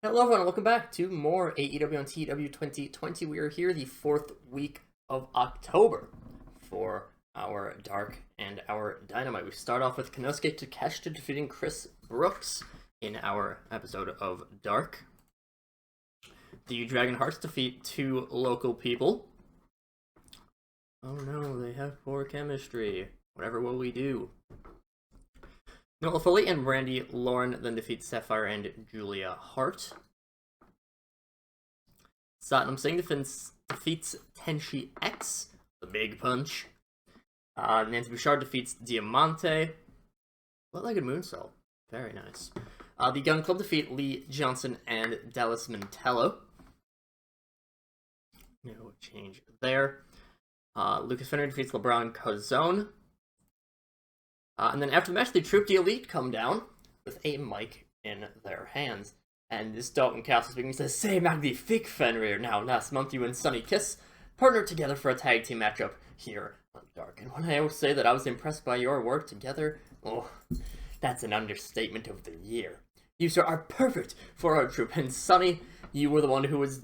Hello everyone, welcome back to more AEW on TEW 2020. We are here the 4th week of October for our Dark and our Dynamite. We start off with Konosuke Takeshita defeating Chris Brooks in our episode of Dark. The Dragon Hearts defeat two local people. Oh no, they have poor chemistry. Whatever will we do? Noah Foley and Brandy Lauren then defeat Sapphire and Julia Hart. Satnam Singh defeats Tenshi X, the Big Punch. Nancy Bouchard defeats Diamante. What-legged moonsault. Very nice. The Gun Club defeat Lee Johnson and Dallas Mantello. No change there. Lucas Fenner defeats LeBron Cazone. And then after the match, the Troop Elite come down with a mic in their hands. And this Dalton Castle speaking says, "Say magnifique Fenrir. Now, last month you and Sonny Kiss partnered together for a tag team matchup here on Dark. And when I always say that I was impressed by your work together, oh, that's an understatement of the year. You, sir, are perfect for our troop. And Sonny, you were the one who was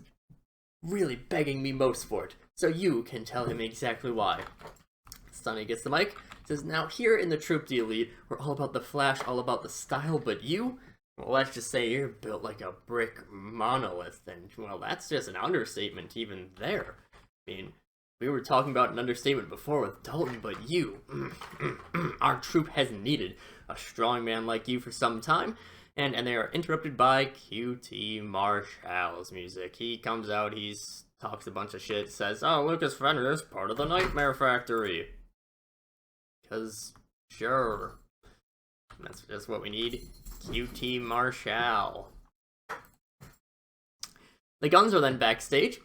really begging me most for it. So you can tell him exactly why." Sonny gets the mic. Says, "Now here in the Troop D Elite, we're all about the flash, all about the style, but you, well, let's just say you're built like a brick monolith, and, well, that's just an understatement even there. I mean, we were talking about an understatement before with Dalton, but you, our troop has needed a strong man like you for some time," and they are interrupted by QT Marshall's music. He comes out, he talks a bunch of shit, says, "Oh, Lucas Fenner is part of the Nightmare Factory. Because, sure, that's just what we need. QT Marshall." The Guns are then backstage,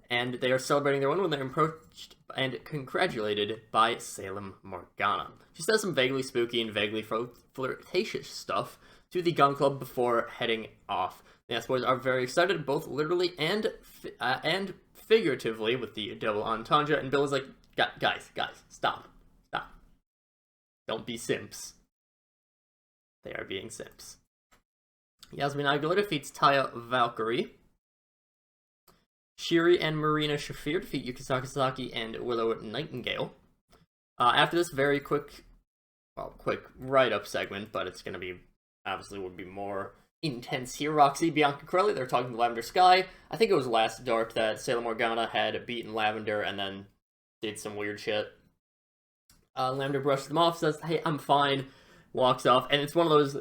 and they are celebrating their win when they're approached and congratulated by Salem Morgana. She says some vaguely spooky and vaguely flirtatious stuff to the Gun Club before heading off. The Ass Boys are very excited, both literally and figuratively, with the double entendre, and Bill is like, guys, stop. Don't be simps. They are being simps. Yasmin Aguilar defeats Taya Valkyrie. Shiri and Marina Shafir defeat Yuki Sakazaki and Willow Nightingale. After this very quick write-up segment, but it's going to be, obviously would be more intense here. Roxy, Bianca Corelli, they're talking to Lavender Sky. I think it was last Dark that Salem Morgana had beaten Lavender and then did some weird shit. Lavender brushes them off, says, "Hey, I'm fine," walks off, and it's one of those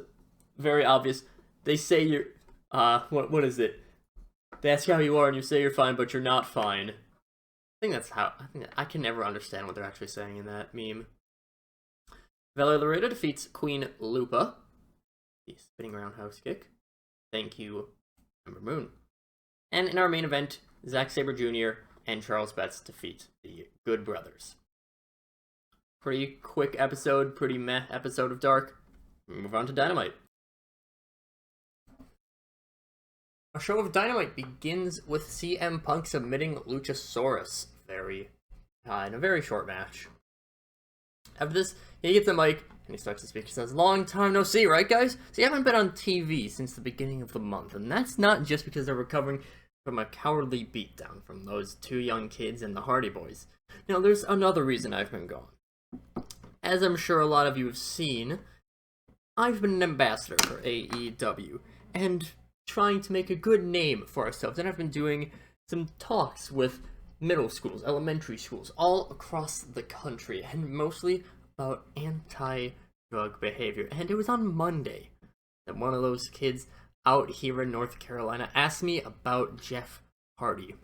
very obvious, they say you're, what is it? They ask how you are, and you say you're fine, but you're not fine. I can never understand what they're actually saying in that meme. Valerie Laredo defeats Queen Lupa. The spinning roundhouse kick. Thank you, Ember Moon. And in our main event, Zack Sabre Jr. and Charles Betts defeat the Good Brothers. Pretty quick episode, pretty meh episode of Dark. Move on to Dynamite. Our show of Dynamite begins with CM Punk submitting Luchasaurus in a very short match. After this, he gets the mic and he starts to speak. He says, "Long time no see, right, guys? So you haven't been on TV since the beginning of the month, and that's not just because they're recovering from a cowardly beatdown from those two young kids and the Hardy Boys. Now, there's another reason I've been gone. As I'm sure a lot of you have seen, I've been an ambassador for AEW, and trying to make a good name for ourselves, and I've been doing some talks with middle schools, elementary schools, all across the country, and mostly about anti-drug behavior. And it was on Monday that one of those kids out here in North Carolina asked me about Jeff Hardy.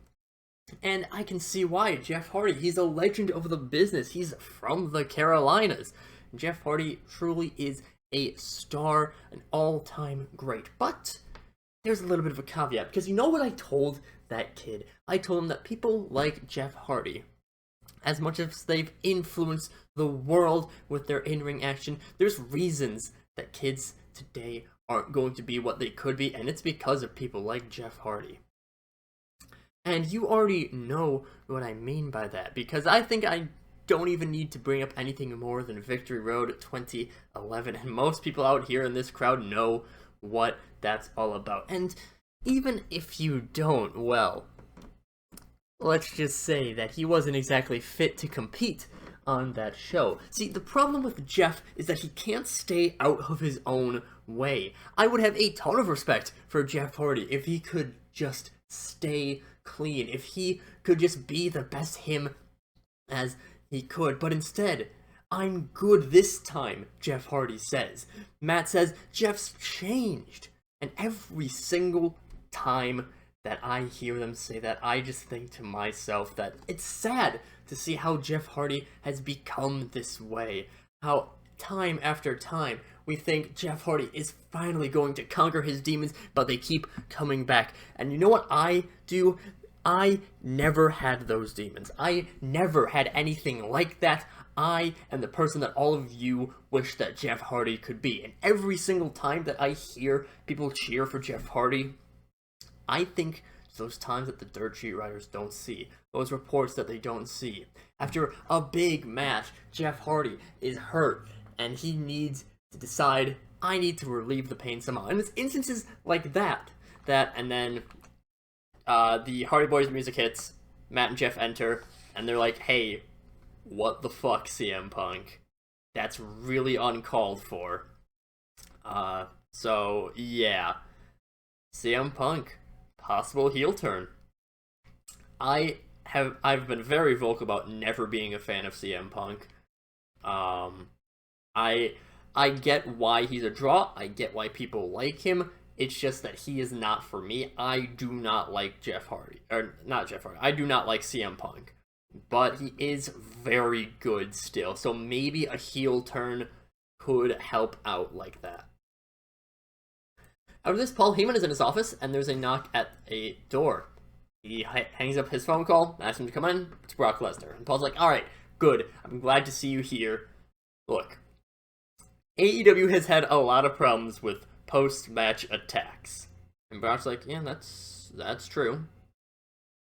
And I can see why. Jeff Hardy, he's a legend of the business. He's from the Carolinas. Jeff Hardy truly is a star, an all-time great. But there's a little bit of a caveat, because you know what I told that kid? I told him that people like Jeff Hardy, as much as they've influenced the world with their in-ring action, there's reasons that kids today aren't going to be what they could be, and it's because of people like Jeff Hardy. And you already know what I mean by that, because I think I don't even need to bring up anything more than Victory Road 2011, and most people out here in this crowd know what that's all about. And even if you don't, well, let's just say that he wasn't exactly fit to compete on that show. See, the problem with Jeff is that he can't stay out of his own way. I would have a ton of respect for Jeff Hardy if he could just stay clean, if he could just be the best him as he could, but instead, I'm good this time, Jeff Hardy says. Matt says, Jeff's changed. And every single time that I hear them say that, I just think to myself that it's sad to see how Jeff Hardy has become this way. How time after time we think Jeff Hardy is finally going to conquer his demons, but they keep coming back. And you know what I do? I never had those demons. I never had anything like that. I am the person that all of you wish that Jeff Hardy could be. And every single time that I hear people cheer for Jeff Hardy, I think those times that the dirt sheet writers don't see, those reports that they don't see. After a big match, Jeff Hardy is hurt, and he needs to decide, I need to relieve the pain somehow. And it's instances like that, and then the Hardy Boys music hits, Matt and Jeff enter, and they're like, hey, what the fuck, CM Punk? That's really uncalled for. So, yeah. CM Punk, possible heel turn. I've been very vocal about never being a fan of CM Punk. I get why he's a draw, I get why people like him, it's just that he is not for me. I do not like Jeff Hardy, or not Jeff Hardy, I do not like CM Punk. But he is very good still, so maybe a heel turn could help out like that. After this, Paul Heyman is in his office, and there's a knock at a door. He hangs up his phone call, asks him to come in. It's Brock Lesnar. And Paul's like, alright, good, I'm glad to see you here. Look, AEW has had a lot of problems with post-match attacks. And Brock's like, yeah, that's true.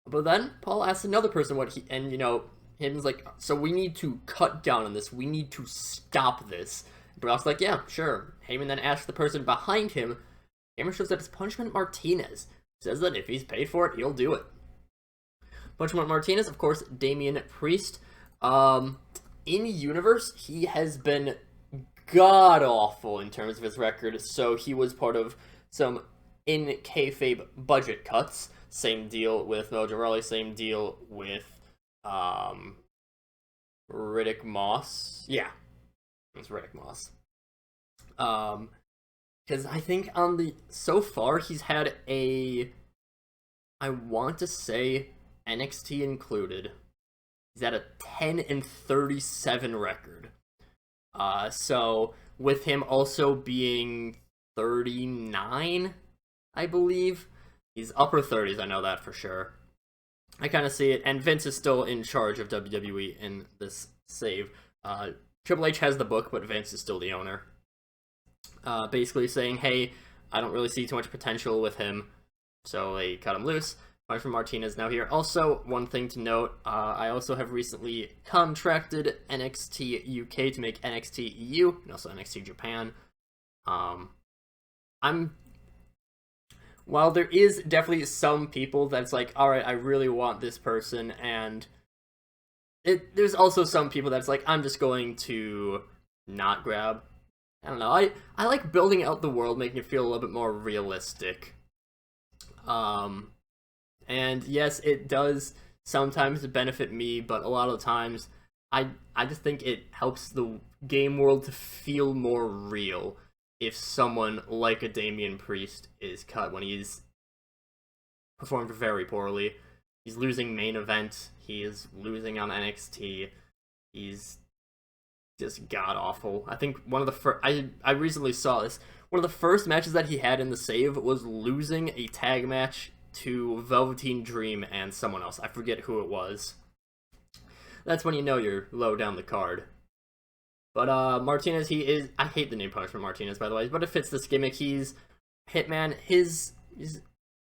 But then Paul asks another person what he, and Heyman's like, so we need to cut down on this. We need to stop this. Brock's like, yeah, sure. Heyman then asks the person behind him. Heyman shows that it's Punishment Martinez. Says that if he's paid for it, he'll do it. Punishment Martinez, of course, Damian Priest. In universe, he has been god-awful in terms of his record. So he was part of some in kayfabe budget cuts. Same deal with Mojo Rawley, same deal with Riddick Moss. Yeah, it was Riddick Moss. Because I think so far he's had I want to say NXT included, he's at a 10-37 record. So with him also being 39, I believe. He's upper 30s, I know that for sure. I kind of see it, and Vince is still in charge of WWE in this save. Triple H has the book, but Vince is still the owner. Basically saying, hey, I don't really see too much potential with him, so they cut him loose. Punishment Martinez now here. Also, one thing to note, I also have recently contracted NXT UK to make NXT EU, and also NXT Japan. While there is definitely some people that's like, alright, I really want this person, and there's also some people that's like, I'm just going to not grab. I don't know, I like building out the world, making it feel a little bit more realistic. And yes, it does sometimes benefit me, but a lot of the times, I just think it helps the game world to feel more real if someone like a Damian Priest is cut when he's performed very poorly. He's losing main event, he is losing on NXT, he's just god-awful. I think one of the first, I recently saw this, one of the first matches that he had in the save was losing a tag match to Velveteen Dream and someone else. I forget who it was. That's when you know you're low down the card. But Martinez, he is, I hate the name Punishment Martinez, by the way, but it fits this gimmick. He's Hitman. He's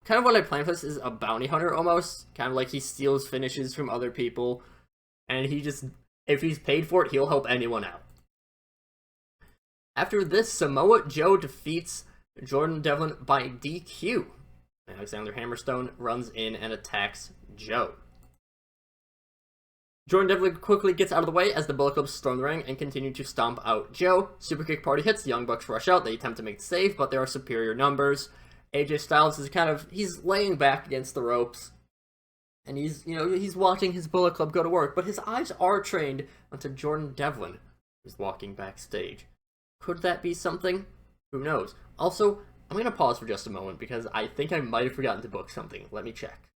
kind of what I planned for this is a bounty hunter almost. Kind of like he steals finishes from other people. And he just, if he's paid for it, he'll help anyone out. After this, Samoa Joe defeats Jordan Devlin by DQ. Alexander Hammerstone runs in and attacks Joe. Jordan Devlin quickly gets out of the way as the Bullet Club storm the ring and continue to stomp out Joe. Superkick party hits, the Young Bucks rush out, they attempt to make the save, but there are superior numbers. AJ Styles is he's laying back against the ropes, and he's watching his Bullet Club go to work, but his eyes are trained onto Jordan Devlin, who's walking backstage. Could that be something? Who knows? Also, I'm going to pause for just a moment because I think I might have forgotten to book something. Let me check.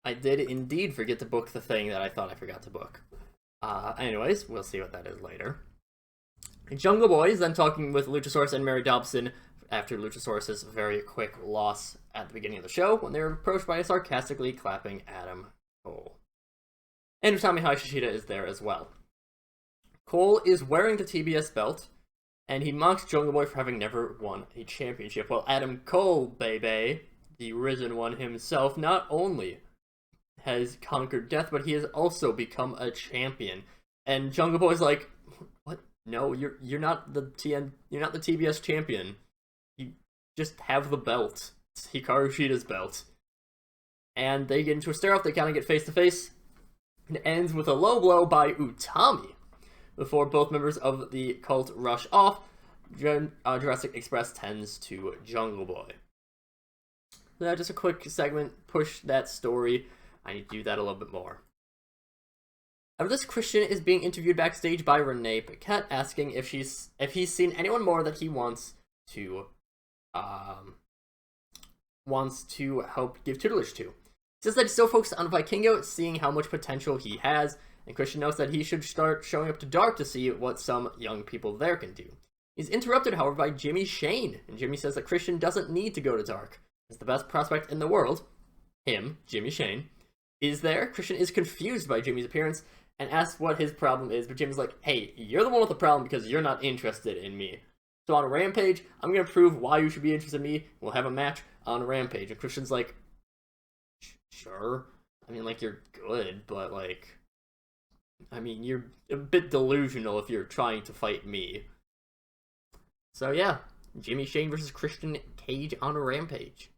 I did indeed forget to book the thing that I thought I forgot to book. Anyways, we'll see what that is later. Jungle Boy is then talking with Luchasaurus and Mary Dobson after Luchasaurus' very quick loss at the beginning of the show when they were approached by a sarcastically clapping Adam Cole. And Utami Hayashishita is there as well. Cole is wearing the TBS belt, and he mocks Jungle Boy for having never won a championship, while Adam Cole, baby, the Risen One himself, not only has conquered death, but he has also become a champion. And Jungle Boy's like, "What? No, you're not the TBS champion. You just have the belt. It's Hikaru Shida's belt." And they get into a stare-off. They kind of get face-to-face. It ends with a low blow by Utami before both members of the cult rush off. Jurassic Express tends to Jungle Boy. So just a quick segment, push that story. I need to do that a little bit more. After this, Christian is being interviewed backstage by Renee Paquette, asking if he's seen anyone more that he wants to help give tutelage to. He says that he's still focused on Vikingo, seeing how much potential he has, and Christian notes that he should start showing up to Dark to see what some young people there can do. He's interrupted, however, by Jimmy Shane, and Jimmy says that Christian doesn't need to go to Dark, as the best prospect in the world, him, Jimmy Shane, is there. Christian is confused by Jimmy's appearance and asks what his problem is, but Jimmy's like, "Hey, you're the one with the problem because you're not interested in me. So on a Rampage, I'm going to prove why you should be interested in me. We'll have a match on a Rampage." And Christian's like, "Sure. I mean, like, you're good, but, like, I mean, you're a bit delusional if you're trying to fight me." So yeah, Jimmy Shane versus Christian Cage on a Rampage.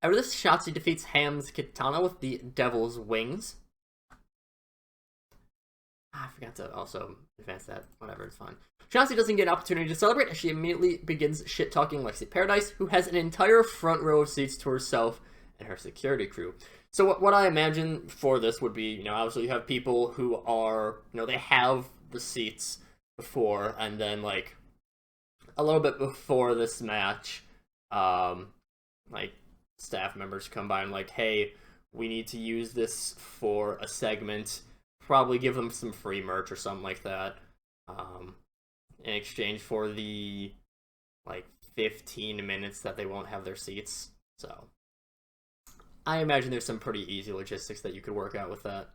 After this, Shotzi defeats Ham's Katana with the Devil's Wings. I forgot to also advance that. Whatever, it's fine. Shotzi doesn't get an opportunity to celebrate as she immediately begins shit-talking Lexi Paradise, who has an entire front row of seats to herself and her security crew. So what I imagine for this would be, obviously you have people who are, they have the seats before, and then, like, a little bit before this match, like, staff members come by and like, "Hey, we need to use this for a segment." Probably give them some free merch or something like that, in exchange for the, like, 15 minutes that they won't have their seats. So I imagine there's some pretty easy logistics that you could work out with that.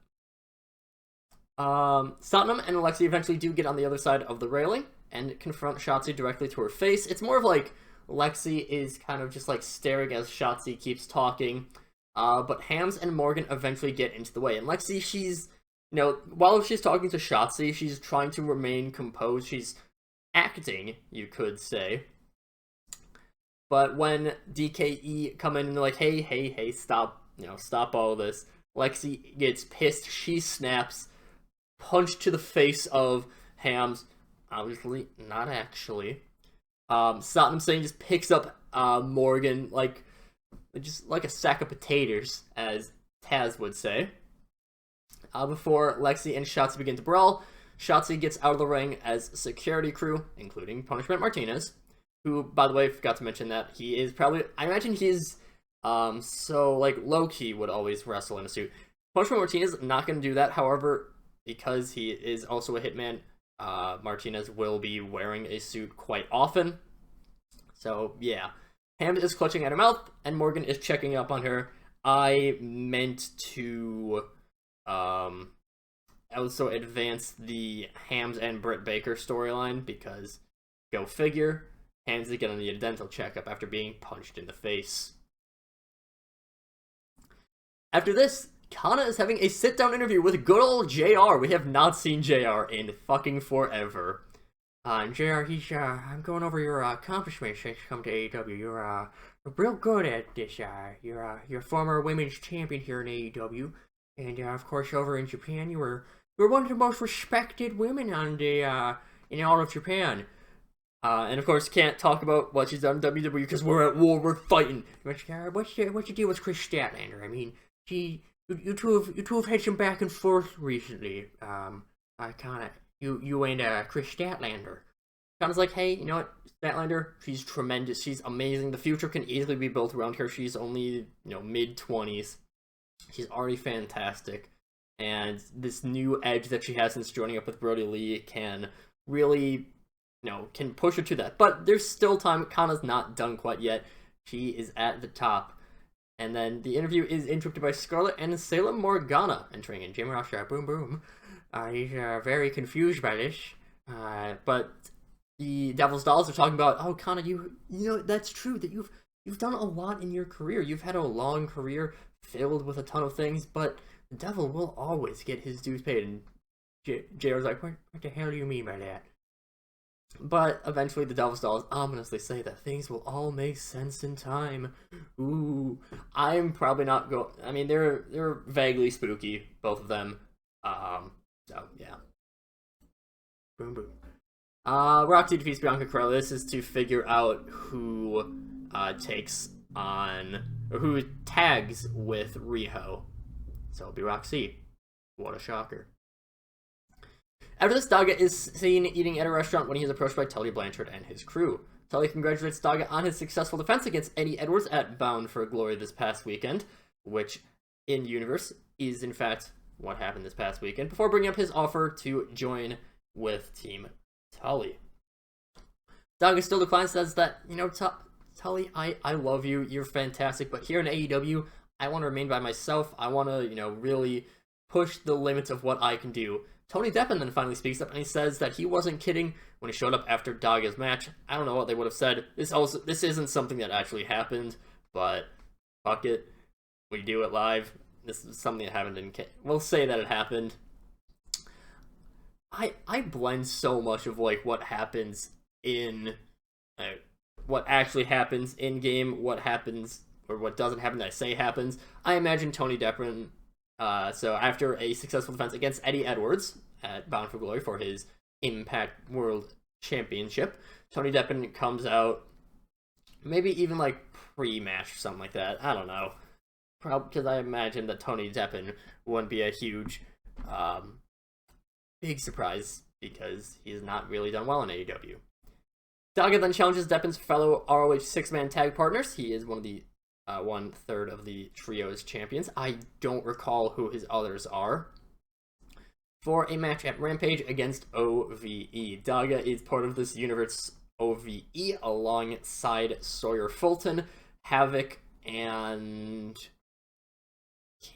Satnam and Alexi eventually do get on the other side of the railing and confront Shotzi directly to her face. It's more of like Lexi is kind of just like staring as Shotzi keeps talking, but Hams and Morgan eventually get into the way. And Lexi, she's, while she's talking to Shotzi, she's trying to remain composed. She's acting, you could say. But when DKE come in and they're like, hey, stop, stop all this, Lexi gets pissed. She snaps, punch to the face of Hams. Obviously, not actually. Satnam Singh just picks up Morgan just like a sack of potatoes, as Taz would say. Before Lexi and Shotzi begin to brawl, Shotzi gets out of the ring as security crew, including Punishment Martinez, who, by the way, forgot to mention that he is probably, I imagine he's, low-key would always wrestle in a suit. Punishment Martinez is not going to do that, however, because he is also a hitman, Martinez will be wearing a suit quite often. So, yeah. Ham is clutching at her mouth, and Morgan is checking up on her. I meant to, also advance the Hams and Britt Baker storyline, because, go figure, Hams is gonna need a dental checkup after being punched in the face. After this, Kana is having a sit-down interview with good old JR. We have not seen JR in fucking forever. JR, I'm going over your accomplishments since you come to AEW. You're real good at this. You're a former women's champion here in AEW, and of course over in Japan, you were one of the most respected women on the in all of Japan. And of course, can't talk about what she's done in WWE because we're at war, we're fighting. What's your deal with Chris Statlander? I mean, you two have had some back and forth recently. I kind of you and Chris Statlander. Kind of like, hey, you know what, Statlander, she's tremendous, she's amazing. The future can easily be built around her. She's only mid-20s. She's already fantastic, and this new edge that she has since joining up with Brody Lee can really can push her to that. But there's still time. Kana's not done quite yet. She is at the top. And then the interview is interrupted by Scarlett and Salem Morgana entering in. Jim Ross, boom, boom. He's very confused by this. But the Devil's Dolls are talking about, oh, Kana, you know, that's true, that you've done a lot in your career. You've had a long career filled with a ton of things, but the Devil will always get his dues paid. And JR's like, what the hell do you mean by that? But eventually the Devil's Dolls ominously say that things will all make sense in time. Ooh, I'm probably not going. I mean, they're vaguely spooky, both of them. So yeah. Boom boom. Roxy defeats Bianca Carella. This is to figure out who takes on or who tags with Riho. So it'll be Roxy. What a shocker. After this, Daga is seen eating at a restaurant when he is approached by Tully Blanchard and his crew. Tully congratulates Daga on his successful defense against Eddie Edwards at Bound for Glory this past weekend, which, in universe, is in fact what happened this past weekend, before bringing up his offer to join with Team Tully. Daga still declines, says that, Tully, I love you, you're fantastic, but here in AEW, I want to remain by myself. I want to, really push the limits of what I can do. Tony Deppen then finally speaks up and he says that he wasn't kidding when he showed up after Daga's match. I don't know what they would have said. This isn't something that actually happened, but fuck it. We do it live. This is something that happened in we'll say that it happened. I blend so much of what happens in what actually happens in game, what happens or what doesn't happen that I say happens. I imagine Tony Deppen. So after a successful defense against Eddie Edwards at Bound for Glory for his Impact World Championship, Tony Deppen comes out, maybe even pre-match or something like that. I don't know. Probably because I imagine that Tony Deppen wouldn't be a huge, big surprise because he's not really done well in AEW. Daga then challenges Deppen's fellow ROH six-man tag partners. He is one of the 1/3 of the trio's champions. I don't recall who his others are. For a match at Rampage against OVE. Daga is part of this universe OVE alongside Sawyer Fulton, Havoc, and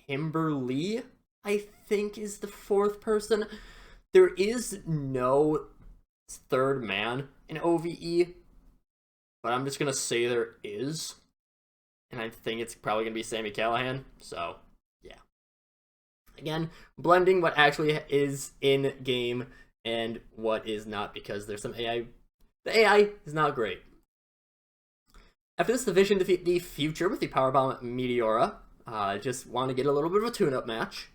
Kimberly, I think, is the fourth person. There is no third man in OVE, but I'm just gonna say there is. And I think it's probably going to be Sami Callihan. So, yeah. Again, blending what actually is in-game and what is not, because there's some AI. The AI is not great. After this, the Vision defeat the Future with the Powerbomb Meteora. Just want to get a little bit of a tune-up match.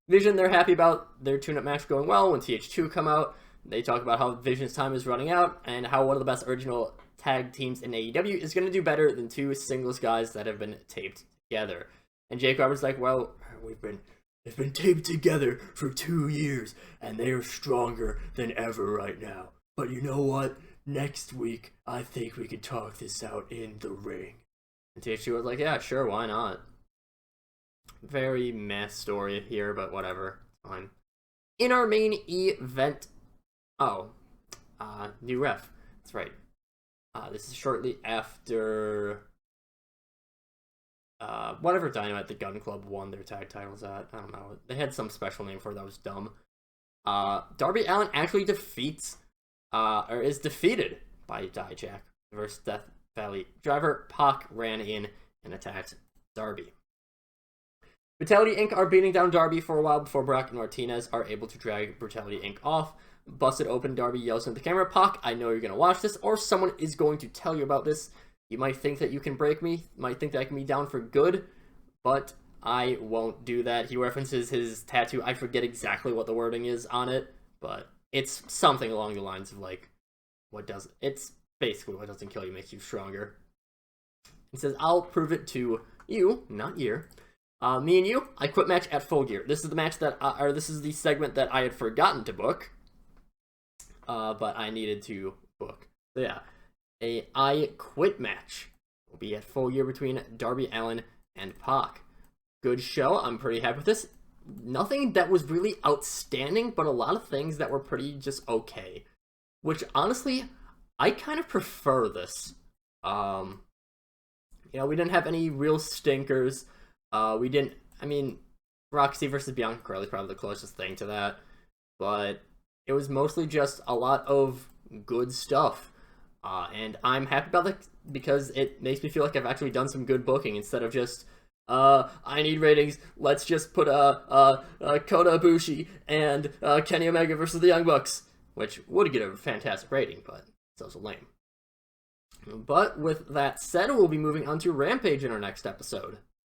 Vision, they're happy about their tune-up match going well. When TH2 come out, they talk about how Vision's time is running out and how one of the best original tag teams in AEW is going to do better than two singles guys that have been taped together. And Jake Roberts like, well, they've been taped together for 2 years and they are stronger than ever right now. But you know what? Next week, I think we can talk this out in the ring. And TH2 was like, yeah, sure, why not? Very meh story here, but whatever. Fine. In our main event, new ref. That's right. This is shortly after whatever Dynamite the Gun Club won their tag titles at. I don't know. They had some special name for it that was dumb. Darby Allin actually defeats, or is defeated by Dijak versus Death Valley driver. Pac ran in and attacked Darby. Brutality Inc. are beating down Darby for a while before Brock and Martinez are able to drag Brutality Inc. off. busted open. Darby yells into the camera, Pac, I know you're going to watch this, or someone is going to tell you about this. You might think that you can break me, might think that I can be down for good, but I won't do that. He references his tattoo. I forget exactly what the wording is on it, but it's something along the lines of like, it's basically what doesn't kill you makes you stronger. He says, I'll prove it to you, not you. Me and you, I quit match at Full Gear. This is the match that, this is the segment that I had forgotten to book, but I needed to book. So yeah, a I Quit match will be at Full Gear between Darby Allin and Pac. Good show. I'm pretty happy with this. Nothing that was really outstanding, but a lot of things that were pretty just okay. Which, honestly, I kind of prefer this. You know, we didn't have any real stinkers. Roxy versus Bianca Crowley is probably the closest thing to that. But it was mostly just a lot of good stuff. And I'm happy about that because it makes me feel like I've actually done some good booking instead of just, I need ratings, let's just put Kota Ibushi and Kenny Omega versus the Young Bucks, which would get a fantastic rating, but it's also lame. But with that said, we'll be moving on to Rampage in our next episode.